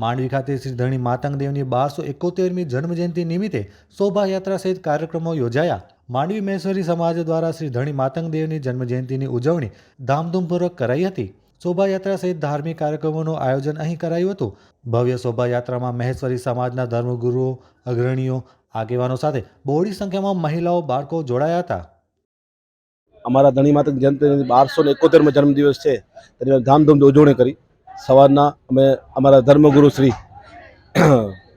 માંડવી ખાતે શ્રી ધણી માતંગદેવની 1271મી જન્મજયંતિ નિમિત્તે શોભાયાત્રા સહિત કાર્યક્રમો યોજાયા। માંડવી મહેશ્વરી સમાજ દ્વારા શ્રી ધણી માતંગદેવની જન્મજયંતિની ઉજવણી ધામધૂમપૂર્વક કરાઈ હતી। શોભાયાત્રા સહિત ધાર્મિક કાર્યક્રમોનું આયોજન અહીં કરાયું હતું। ભવ્ય શોભાયાત્રામાં મહેશ્વરી સમાજના ધર્મગુરુઓ, અગ્રણીઓ, આગેવાનો સાથે બહોળી સંખ્યામાં મહિલાઓ, બાળકો જોડાયા હતા। અમારા ધણી માતંગ જયંતિ 1271માં જન્મદિવસ છે તેની ધામધૂમથી ઉજવણી કરી। સવારના અમે અમારા ધર્મગુરુ શ્રી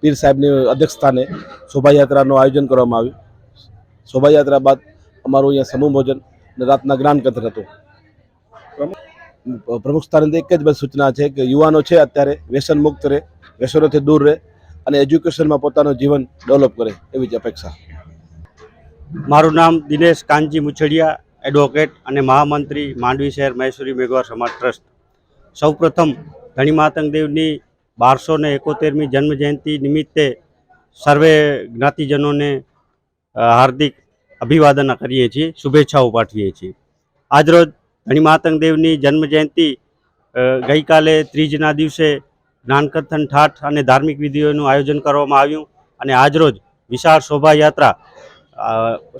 પીર સાહેબની અધ્યક્ષસ્થાને શોભાયાત્રાનું આયોજન કરવામાં આવ્યું। શોભાયાત્રા બાદ અમારું અહીંયા સમૂહ ભોજન અને રાતના જ્ઞાન કથન હતું। પ્રમુખ સ્થાને એક જ બસ સૂચના છે કે યુવાનો છે અત્યારે વ્યસન મુક્ત રહે, વ્યસનોથી દૂર રહે અને એજ્યુકેશનમાં પોતાનું જીવન ડેવલપ કરે એવી જ અપેક્ષા। મારું નામ દિનેશ કાનજી મુછડિયા, એડવોકેટ અને મહામંત્રી, માંડવી શહેર મહેશ્વરી મેઘવાર સમાજ ટ્રસ્ટ। સૌપ્રથમ ધણી માતંગદેવની 1271મી જન્મજયંતિ નિમિત્તે સર્વે જ્ઞાતિજનોને હાર્દિક અભિવાદન કરીએ છીએ, શુભેચ્છાઓ પાઠવીએ છીએ। આજરોજ ધણી માતંગદેવની જન્મજયંતિ ગઈકાલે ત્રીજના દિવસે જ્ઞાનકથન, ઠાઠ અને ધાર્મિક વિધિઓનું આયોજન કરવામાં આવ્યું અને આજરોજ વિશાળ શોભાયાત્રા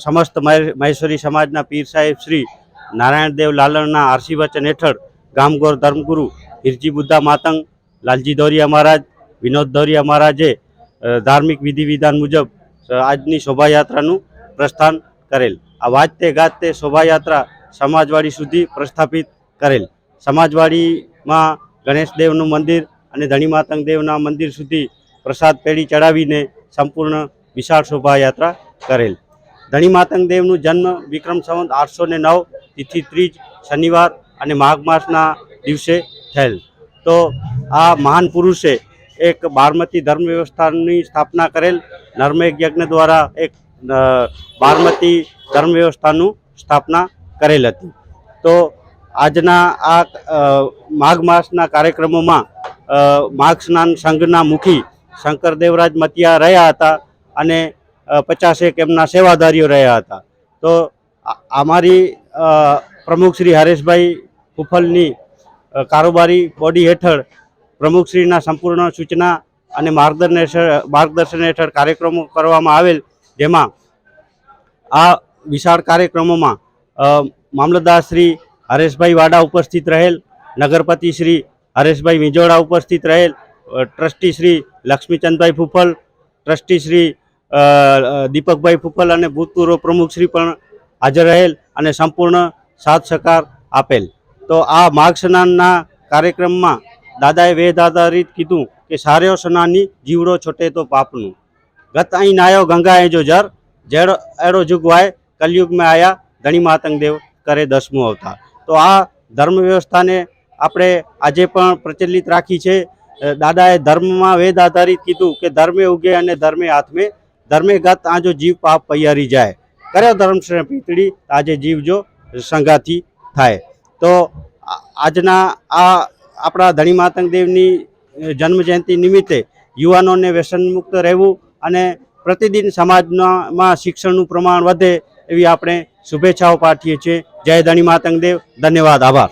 સમસ્ત મહેશ્વરી સમાજના પીર સાહેબ શ્રી નારાયણદેવ લાલણના આશીર્વચન હેઠળ ગામગોર ધર્મગુરુ હિરજી બુદ્ધા માતંગ, લાલજી દોરિયા મહારાજ, વિનોદ દોરિયા મહારાજે ધાર્મિક વિધિ વિધાન મુજબ આજની શોભાયાત્રાનું પ્રસ્થાન કરેલ। આ વાજતે ગાજતે શોભાયાત્રા સમાજવાડી સુધી પ્રસ્થાપિત કરેલ। સમાજવાડીમાં ગણેશદેવનું મંદિર અને ધણી માતંગદેવના મંદિર સુધી પ્રસાદ પેઢી ચડાવીને સંપૂર્ણ વિશાળ શોભાયાત્રા કરેલ। ધણી માતંગદેવનું જન્મ વિક્રમ સંવત 809 તિથિ ત્રીજ શનિવાર અને માઘ માસના દિવસે થયેલ। તો આ મહાન પુરુષે એક બારમતી ધર્મ વ્યવસ્થાની સ્થાપના કરેલ। નર્મેગ યજ્ઞ દ્વારા એક બારમતી ધર્મ વ્યવસ્થાનું સ્થાપના કરેલ હતી। તો આજના આ માઘ માસના કાર્યક્રમોમાં માઘ સ્નાન સંઘના મુખી શંકરદેવરાજ મતિયા રહ્યા હતા અને 50 એમના સેવાધારીઓ રહ્યા હતા। તો અમારી પ્રમુખશ્રી હરેશભાઈ ફુફલની કારોબારી બોડી હેઠળ પ્રમુખશ્રીના સંપૂર્ણ સૂચના અને માર્ગદર્શન હેઠળ કાર્યક્રમો કરવામાં આવેલ, જેમાં આ વિશાળ કાર્યક્રમોમાં મામલતદાર શ્રી હરેશભાઈ વાડા ઉપસ્થિત રહેલ, નગરપતિ શ્રી હરેશભાઈ વિંજોડા ઉપસ્થિત રહેલ, ટ્રસ્ટી શ્રી લક્ષ્મીચંદભાઈ ફુફલ, ટ્રસ્ટી શ્રી દીપકભાઈ ફુફલ અને ભૂતપૂર્વ પ્રમુખશ્રી પણ હાજર રહેલ અને સંપૂર્ણ સાથ સહકાર આપેલ। તો આ માઘ સ્નાનના કાર્યક્રમમાં દાદાએ વેદ આધારિત કીધું કે સાર્યો સ્નાની જીવડો છોટે તો પાપનું, ગત અહીં નાયો ગંગા જો જર, જેડો એડો જુગવાય કલયુગમાં આયા ધણી માતંગદેવ કરે 10મું અવતાર। તો આ ધર્મ વ્યવસ્થાને આપણે આજે પણ પ્રચલિત રાખી છે। દાદાએ ધર્મમાં વેદ આધારિત કીધું કે ધર્મે ઉગે અને ધર્મે હાથમે, ધર્મે ગત આજો જીવ પાપ પૈયારી જાય, કર્યો ધર્મ શ્રેય પીતળી આજે જીવ જો સંગાથી થાય। તો આજના આ આપણા ધણી માતંગદેવની જન્મજયંતિ નિમિત્તે યુવાનોને વ્યસન મુક્ત રહેવું અને પ્રતિદિન સમાજમાં શિક્ષણનું પ્રમાણ વધે એવી આપણે શુભેચ્છાઓ પાઠવીએ છીએ। જય ધણી માતંગદેવ, ધન્યવાદ, આભાર।